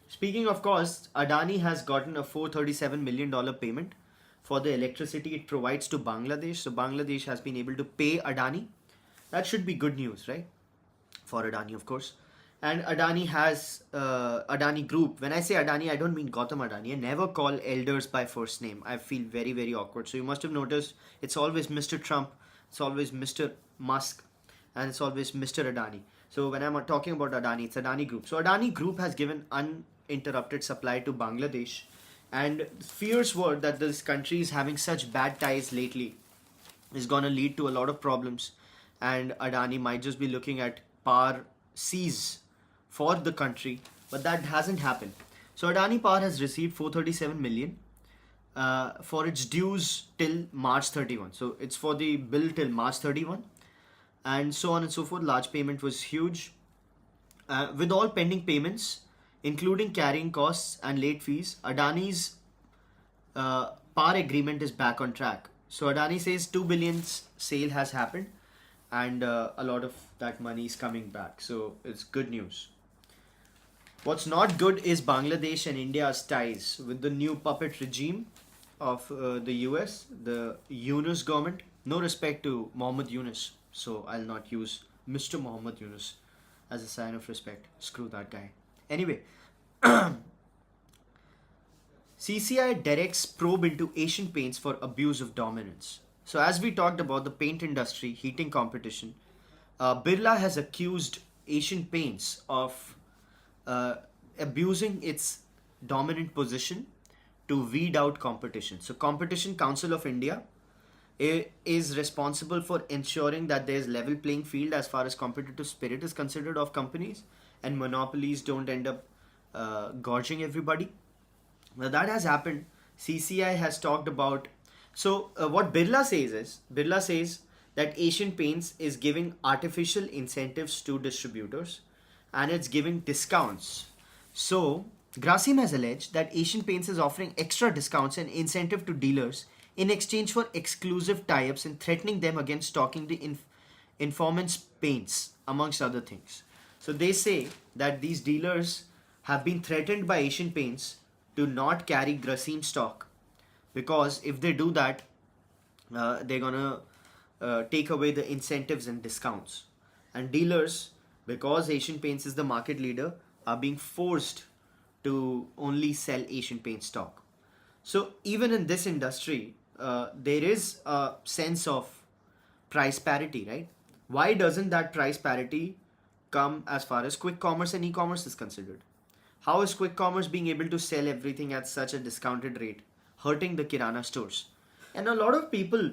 Speaking of costs, Adani has gotten a $437 million payment for the electricity it provides to Bangladesh. So Bangladesh has been able to pay Adani. That should be good news, right? For Adani, of course. And Adani has Adani Group. When I say Adani, I don't mean Gautam Adani. I never call elders by first name. I feel very, very awkward. So you must have noticed it's always Mr. Trump, it's always Mr. Musk, and it's always Mr. Adani. So when I'm talking about Adani, it's Adani Group. So Adani Group has given uninterrupted supply to Bangladesh, and fears were that this country is having such bad ties lately is going to lead to a lot of problems, and Adani might just be looking at power seize for the country, but that hasn't happened. So Adani Power has received 437 million for its dues till March 31. So it's for the bill till March 31, and so on and so forth. Large payment was huge. With all pending payments, including carrying costs and late fees, Adani's power agreement is back on track. So Adani says 2 billion sale has happened, and a lot of that money is coming back. So it's good news. What's not good is Bangladesh and India's ties with the new puppet regime of the US, the Yunus government. No respect to Mohammed Yunus, so I'll not use Mr. Mohammed Yunus as a sign of respect. Screw that guy. Anyway, CCI directs probe into Asian Paints for abuse of dominance. So, as we talked about the paint industry heating competition, Birla has accused Asian Paints of abusing its dominant position to weed out competition. So, Competition Council of India is responsible for ensuring that there is level playing field as far as competitive spirit is considered of companies, and monopolies don't end up gorging everybody. Now that has happened. CCI has talked about. So what Birla says that Asian Paints is giving artificial incentives to distributors, and it's giving discounts. So Grasim has alleged that Asian Paints is offering extra discounts and incentive to dealers in exchange for exclusive tie-ups and threatening them against stocking the informant's paints, amongst other things. So they say that these dealers have been threatened by Asian Paints to not carry Grasim stock, because if they do that, they're gonna take away the incentives and discounts. And dealers, because Asian Paints is the market leader, are being forced to only sell Asian Paint stock. So even in this industry, there is a sense of price parity, right? Why doesn't that price parity come as far as quick commerce and e-commerce is considered? How is quick commerce being able to sell everything at such a discounted rate, hurting the Kirana stores? And a lot of people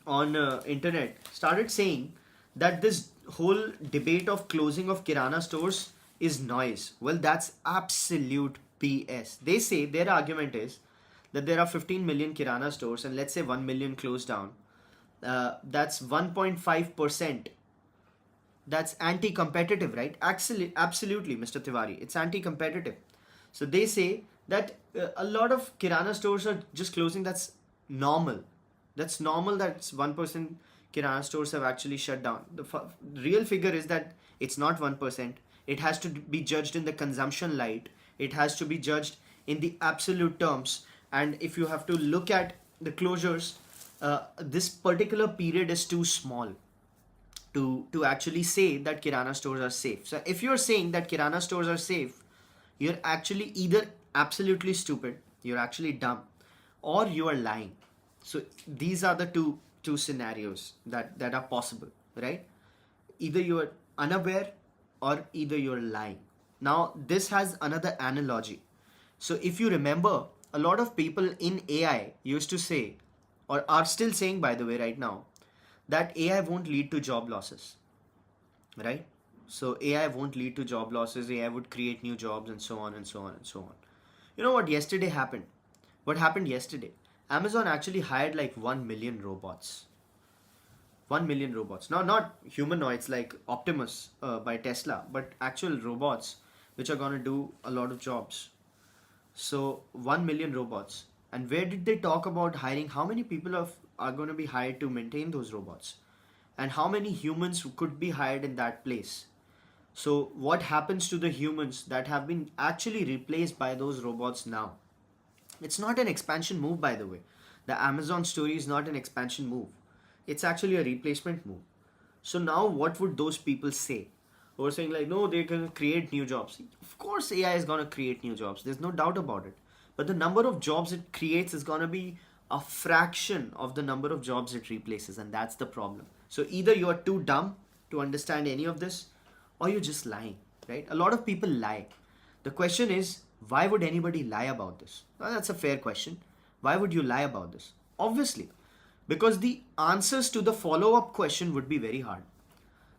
on internet started saying that this whole debate of closing of Kirana stores is noise. Well, that's absolute BS. They say their argument is that there are 15 million Kirana stores, and let's say 1 million closed down. That's 1.5%. That's anti-competitive, right? Absolutely, Mr. Tiwari. It's anti-competitive. So they say that a lot of Kirana stores are just closing. That's normal. That's normal that 1% Kirana stores have actually shut down. The real figure is that it's not 1%. It has to be judged in the consumption light. It has to be judged in the absolute terms. And if you have to look at the closures, this particular period is too small to actually say that Kirana stores are safe. So if you're saying that Kirana stores are safe, you're actually either absolutely stupid, you're actually dumb, or you are lying. So these are the two scenarios that are possible, right? Either you are unaware or either you're lying. Now this has another analogy. So if you remember, a lot of people in AI used to say, or are still saying by the way right now, that AI won't lead to job losses, right? So AI won't lead to job losses, AI would create new jobs, and so on and so on and so on. You know what yesterday happened? What happened yesterday? Amazon actually hired like 1 million robots. 1 million robots. Now, not humanoids like Optimus by Tesla, but actual robots which are going to do a lot of jobs. So 1 million robots. And where did they talk about hiring? How many people are going to be hired to maintain those robots? And how many humans could be hired in that place? So what happens to the humans that have been actually replaced by those robots now? It's not an expansion move, by the way. The Amazon story is not an expansion move. It's actually a replacement move. So now what would those people say? who are saying like, no, they can create new jobs. Of course, AI is gonna create new jobs. There's no doubt about it. But the number of jobs it creates is gonna be a fraction of the number of jobs it replaces, and that's the problem. So either you are too dumb to understand any of this, or you're just lying, right? A lot of people lie. The question is, why would anybody lie about this? Well, that's a fair question. Why would you lie about this? Obviously, because the answers to the follow up question would be very hard.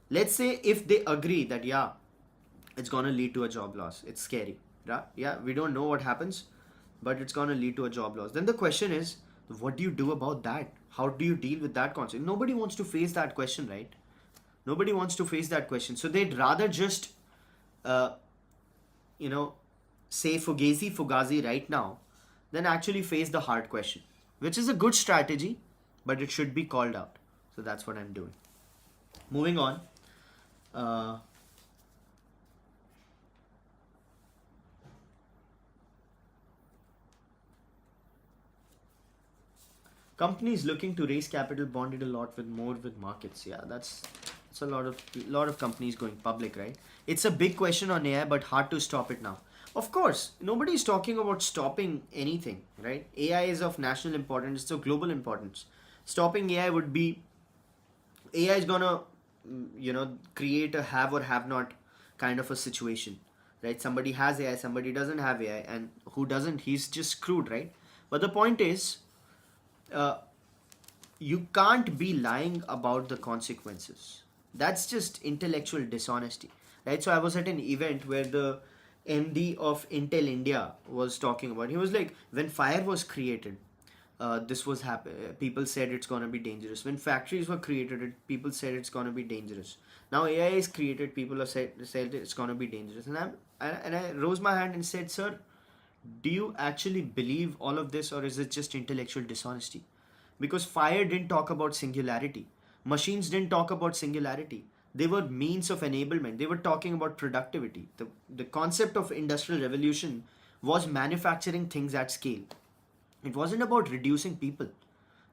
Let's say if they agree that, yeah, it's going to lead to a job loss, it's scary. Yeah, we don't know what happens, but it's going to lead to a job loss. Then the question is, what do you do about that? How do you deal with that concept? Nobody wants to face that question, right? Nobody wants to face that question. So they'd rather just, uh, you know, say fugazi right now than actually face the hard question, which is a good strategy, but it should be called out. So that's what I'm doing. Moving on. Uh, Companies looking to raise capital bonded a lot with more with markets. Yeah, that's a lot of companies going public, right? It's a big question on AI, but hard to stop it now. Of course, nobody is talking about stopping anything, right? AI is of national importance, it's of global importance. Stopping AI would be, AI is gonna, create a have or have not kind of a situation, right? Somebody has AI, somebody doesn't have AI, and who doesn't, he's just screwed, right? But the point is, uh, you can't be lying about the consequences. That's just intellectual dishonesty, right? So I was at an event where the MD of Intel India was talking about. He was like, when fire was created, this was happen. People said it's gonna be dangerous. When factories were created, people said it's gonna be dangerous. Now AI is created, people have said it's gonna be dangerous. And I rose my hand and said, sir, do you actually believe all of this, or is it just intellectual dishonesty? Because fire didn't talk about singularity, machines didn't talk about singularity. They were means of enablement. They were talking about productivity. The concept of industrial revolution was manufacturing things at scale. It wasn't about reducing people.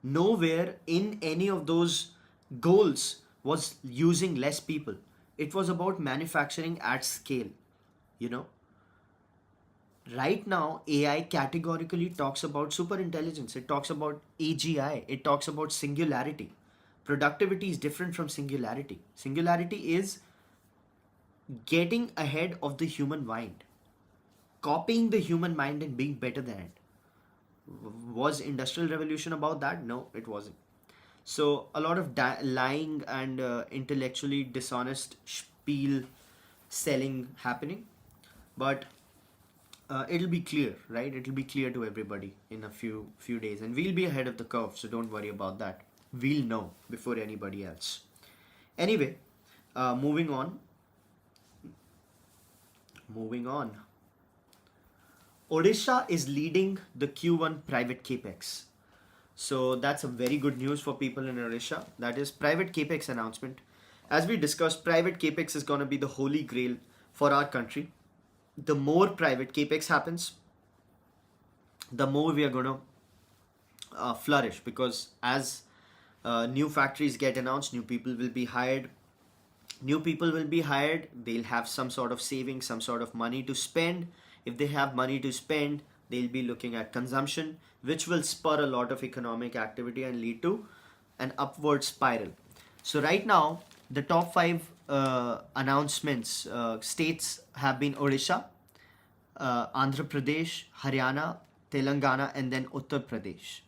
Nowhere in any of those goals was using less people. It was about manufacturing at scale, you know. Right now, AI categorically talks about super intelligence. It talks about AGI. It talks about singularity. Productivity is different from singularity. Singularity is getting ahead of the human mind, copying the human mind and being better than it. Was industrial revolution about that? No, it wasn't. So a lot of lying and intellectually dishonest spiel selling happening, but it'll be clear, right? It'll be clear to everybody in a few days, and we'll be ahead of the curve. So don't worry about that. We'll know before anybody else. Anyway, moving on. Moving on. Odisha is leading the Q1 private capex. So that's a very good news for people in Odisha. That is private capex announcement. As we discussed, private capex is going to be the holy grail for our country. The more private capex happens, the more we are going to flourish, because as new factories get announced, new people will be hired. They'll have some sort of savings, some sort of money to spend. If they have money to spend, they'll be looking at consumption, which will spur a lot of economic activity and lead to an upward spiral. So right now, the top five announcements states have been Odisha, Andhra Pradesh, Haryana, Telangana, and then Uttar Pradesh.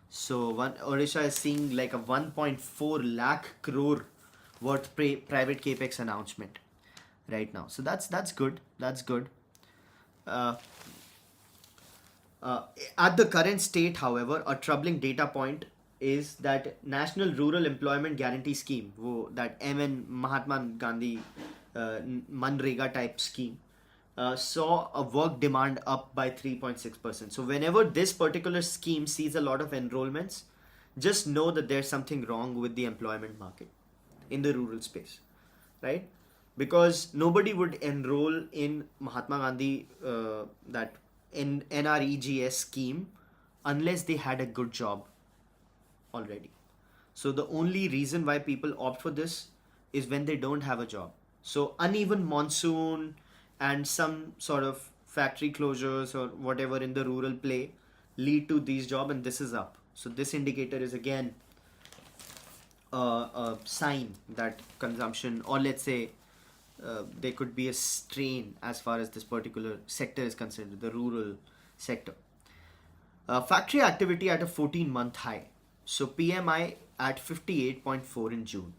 So Odisha is seeing like a 1.4 lakh crore worth private capex announcement right now. So that's good. That's good. Uh, at the current state, however, a troubling data point is that National Rural Employment Guarantee Scheme, that MN Mahatma Gandhi Manrega type scheme, saw a work demand up by 3.6%. So whenever this particular scheme sees a lot of enrollments, just know that there's something wrong with the employment market in the rural space, right? Because nobody would enroll in Mahatma Gandhi that in NREGS scheme unless they had a good job already. So the only reason why people opt for this is when they don't have a job. So uneven monsoon and some sort of factory closures or whatever in the rural play lead to these jobs, and this is up. So this indicator is again a sign that consumption, or let's say there could be a strain as far as this particular sector is concerned, the rural sector. Factory activity at a 14-month high. So PMI at 58.4 in June.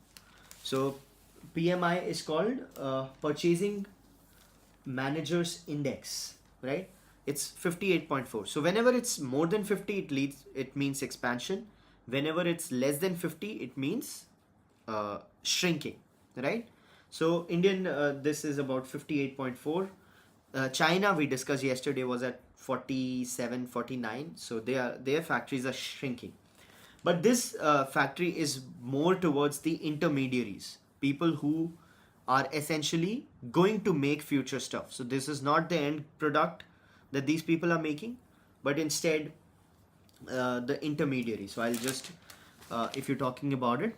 So PMI is called Purchasing Managers Index, right? It's 58.4. So whenever it's more than 50, it means expansion. Whenever it's less than 50, it means shrinking, right? So Indian, this is about 58.4. China, we discussed yesterday, was at 47, 49. So their factories are shrinking. But this factory is more towards the intermediaries, people who are essentially going to make future stuff. So this is not the end product that these people are making, but instead the intermediary. So I'll just, if you're talking about it,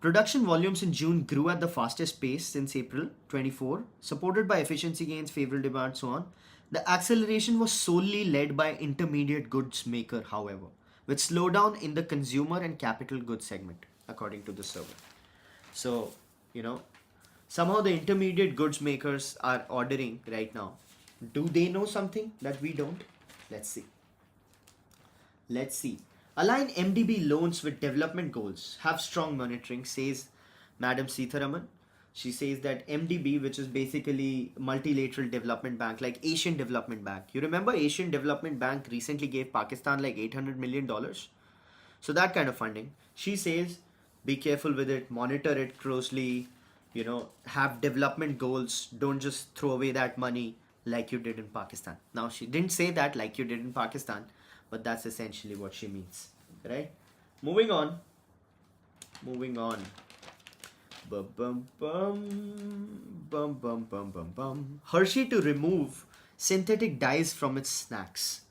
production volumes in June grew at the fastest pace since April 24, supported by efficiency gains, favorable demand, so on. The acceleration was solely led by intermediate goods maker, however, with slowdown in the consumer and capital goods segment, according to the survey. So, somehow the intermediate goods makers are ordering right now. Do they know something that we don't? Let's see. Let's see. Align MDB loans with development goals. Have strong monitoring, says Madam Sitharaman. She says that MDB, which is basically multilateral development bank, like Asian Development Bank. You remember Asian Development Bank recently gave Pakistan like $800 million? So that kind of funding. She says, be careful with it, monitor it closely, have development goals. Don't just throw away that money like you did in Pakistan. Now, she didn't say that like you did in Pakistan, but that's essentially what she means, right? Moving on. Bum, bum, bum, bum, bum, bum, bum, bum. Hershey to remove synthetic dyes from its snacks.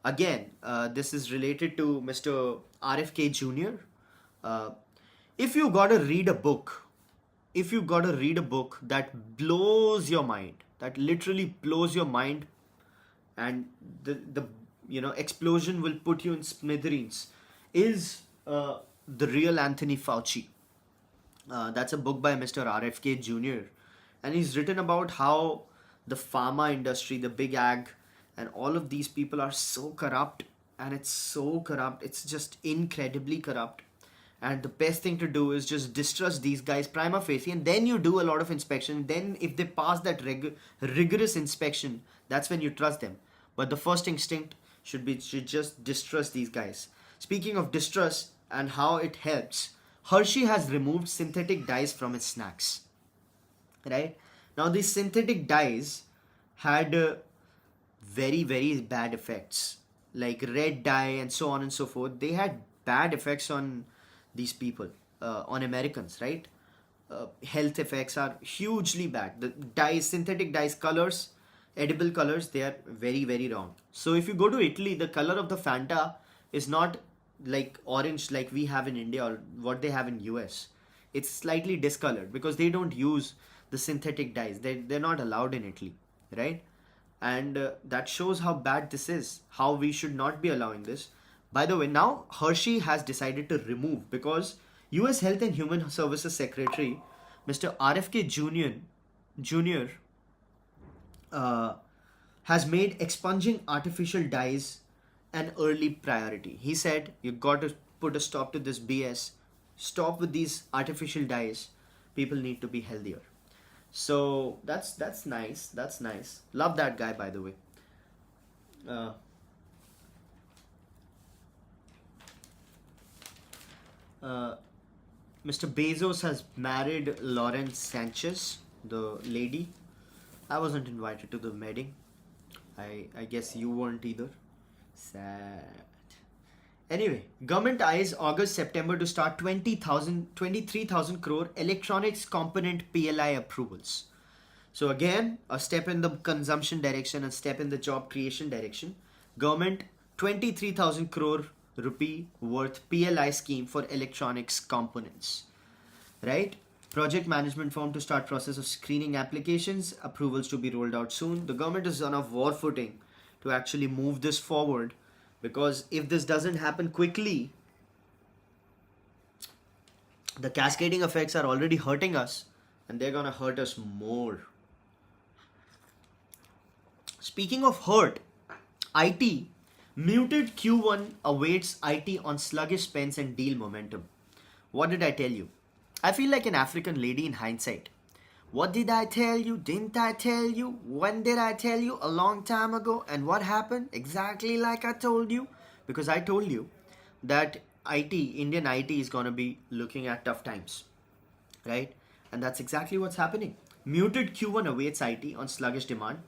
Again, this is related to Mr. RFK Jr. If you gotta read a book, that blows your mind, that literally blows your mind, and the explosion will put you in smithereens, is The Real Anthony Fauci. That's a book by Mr. RFK Jr. And he's written about how the pharma industry, the big ag, and all of these people are so corrupt. And it's so corrupt. It's just incredibly corrupt. And the best thing to do is just distrust these guys prima facie. And then you do a lot of inspection. Then if they pass that rigorous inspection, that's when you trust them. But the first instinct should just distrust these guys. Speaking of distrust and how it helps, Hershey has removed synthetic dyes from its snacks. Right? Now these synthetic dyes had very, very bad effects. Like red dye and so on and so forth. They had bad effects on these people, on Americans, right? Health effects are hugely bad. The dyes, synthetic dyes, colors, edible colors, they are very, very wrong. So if you go to Italy, the color of the Fanta is not like orange like we have in India or what they have in US. It's slightly discolored because they don't use the synthetic dyes. They're not allowed in Italy, right? And that shows how bad this is, how we should not be allowing this. By the way, now Hershey has decided to remove, because US Health and Human Services Secretary Mr. RFK Jr. Has made expunging artificial dyes an early priority. He said, you got to put a stop to this BS. Stop with these artificial dyes. People need to be healthier. So that's nice. That's nice. Love that guy, by the way. Mr. Bezos has married Lauren Sanchez, the lady. I wasn't invited to the wedding. I guess you weren't either. Sad. Anyway, government eyes August, September to start 23,000 crore electronics component PLI approvals. So again, a step in the consumption direction, a step in the job creation direction. Government 23,000 crore rupee worth PLI scheme for electronics components. Right? Project management firm to start process of screening applications, approvals to be rolled out soon. The government is on a war footing to actually move this forward, because if this doesn't happen quickly, the cascading effects are already hurting us and they're gonna hurt us more. Speaking of hurt, IT, muted Q1 awaits IT on sluggish spends and deal momentum. What did I tell you? I feel like an African lady in hindsight. What did I tell you? Didn't I tell you? When did I tell you? A long time ago. And what happened? Exactly like I told you. Because I told you that Indian IT is going to be looking at tough times. Right? And that's exactly what's happening. Muted Q1 awaits IT on sluggish demand.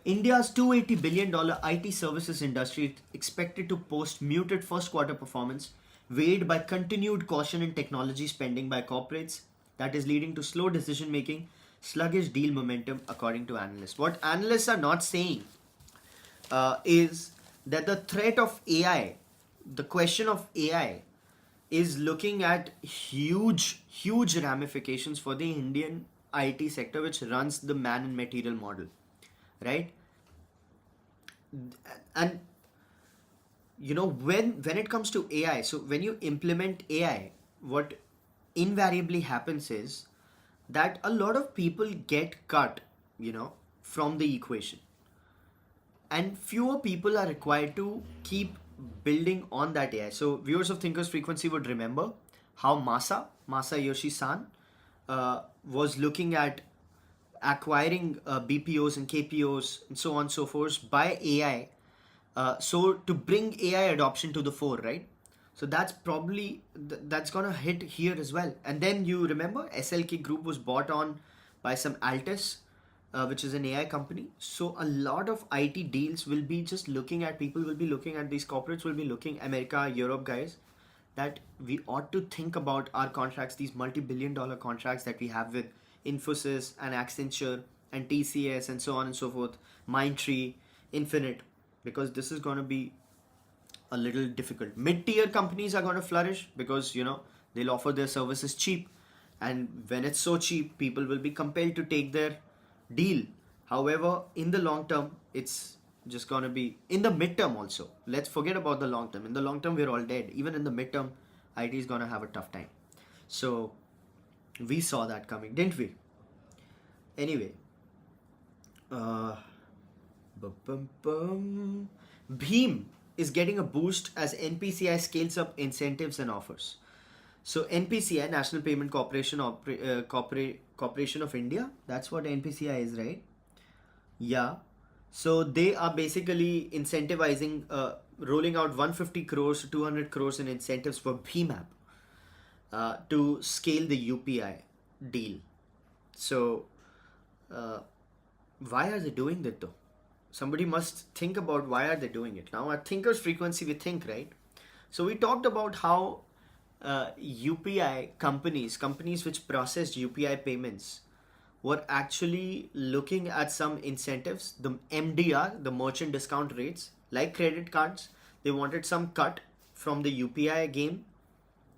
India's $280 billion IT services industry is expected to post muted first quarter performance, weighed by continued caution in technology spending by corporates that is leading to slow decision making, sluggish deal momentum, according to analysts. What analysts are not saying is that the threat of AI, the question of AI, is looking at huge ramifications for the Indian IT sector, which runs the man and material model, right? And when it comes to AI, so when you implement AI, what invariably happens is that a lot of people get cut, from the equation, and fewer people are required to keep building on that AI. So viewers of Thinkers Frequency would remember how Masayoshi-san was looking at acquiring BPOs and KPOs and so on and so forth by AI. So to bring AI adoption to the fore, right? So that's probably that's gonna hit here as well. And then you remember SLK Group was bought on by some Altus, which is an AI company. So a lot of IT deals will be just looking at, people will be looking at, these corporates will be looking, America, Europe guys, that we ought to think about our contracts, these multi-billion-dollar contracts that we have with Infosys and Accenture and TCS and so on and so forth, Mindtree, Infinite, because this is going to be a little difficult. Mid-tier companies are going to flourish because, they'll offer their services cheap. And when it's so cheap, people will be compelled to take their deal. However, in the long term, it's just going to be, in the midterm also, let's forget about the long term. In the long term, we're all dead. Even in the midterm, IT is going to have a tough time. So we saw that coming, didn't we? Anyway, Bheem is getting a boost as NPCI scales up incentives and offers. So NPCI, National Payment Corporation Corporation of India, that's what NPCI is, right? Yeah. So they are basically incentivizing, rolling out 150 crores to 200 crores in incentives for Bheem app to scale the UPI deal. So why are they doing that though? Somebody must think about why are they doing it. Now at Thinkers Frequency we think, right? So we talked about how UPI companies which processed UPI payments were actually looking at some incentives, the MDR, the merchant discount rates, like credit cards. They wanted some cut from the UPI game,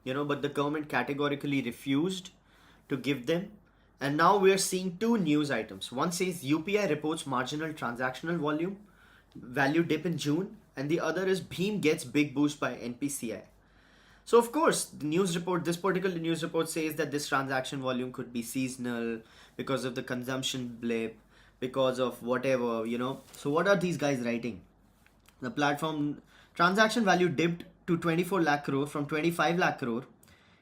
but the government categorically refused to give them. And now we are seeing two news items. One says UPI reports marginal transactional value dip in June, and the other is Bheem gets big boost by NPCI. So of course, this particular news report says that this transaction volume could be seasonal because of the consumption blip, because of whatever, So what are these guys writing? The platform transaction value dipped to 24 lakh crore from 25 lakh crore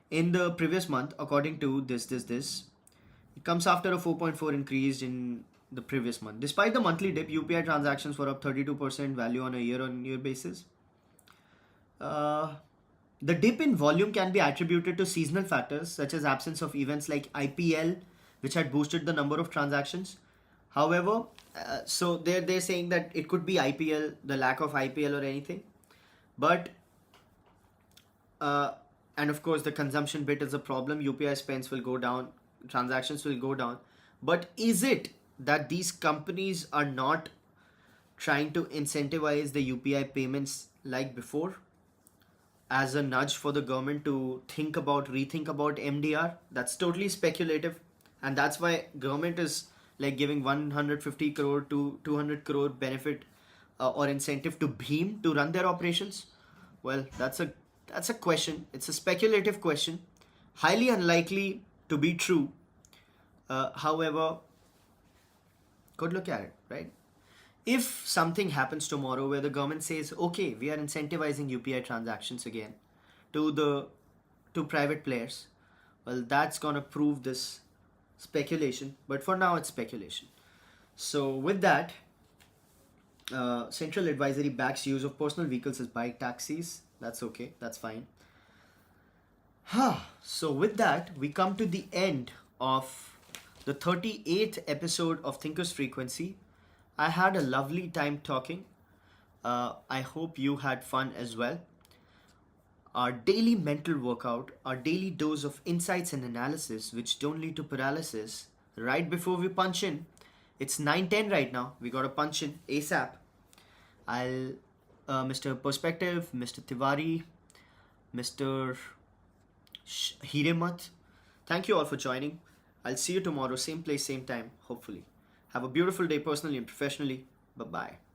in the previous month, according to this. It comes after a 4.4 increase in the previous month. Despite the monthly dip, UPI transactions were up 32% value on a year-on-year basis. The dip in volume can be attributed to seasonal factors such as absence of events like IPL, which had boosted the number of transactions. However, so they're saying that it could be IPL, the lack of IPL or anything. But, and of course, the consumption bit is a problem. UPI spends will go down, transactions will go down. But is it that these companies are not trying to incentivize the UPI payments like before? as a nudge for the government to rethink about MDR. That's totally speculative, and that's why government is like giving 150 crore to 200 crore benefit or incentive to Bheem to run their operations. Well, that's a question. It's a speculative question, highly unlikely to be true. However, good look at it, right? If something happens tomorrow where the government says, okay, we are incentivizing UPI transactions again to the to private players, well, that's gonna prove this speculation. But for now, it's speculation. So with that, central advisory backs use of personal vehicles as bike taxis. That's okay. That's fine. So with that, we come to the end of the 38th episode of Thinker's Frequency. I had a lovely time talking. I hope you had fun as well. Our daily mental workout, our daily dose of insights and analysis, which don't lead to paralysis, right before we punch in. It's 9:10 right now. We gotta punch in ASAP. I'll, Mr. Perspective, Mr. Tiwari, Mr. Hiremat, thank you all for joining. I'll see you tomorrow, same place, same time, hopefully. Have a beautiful day personally and professionally. Bye bye.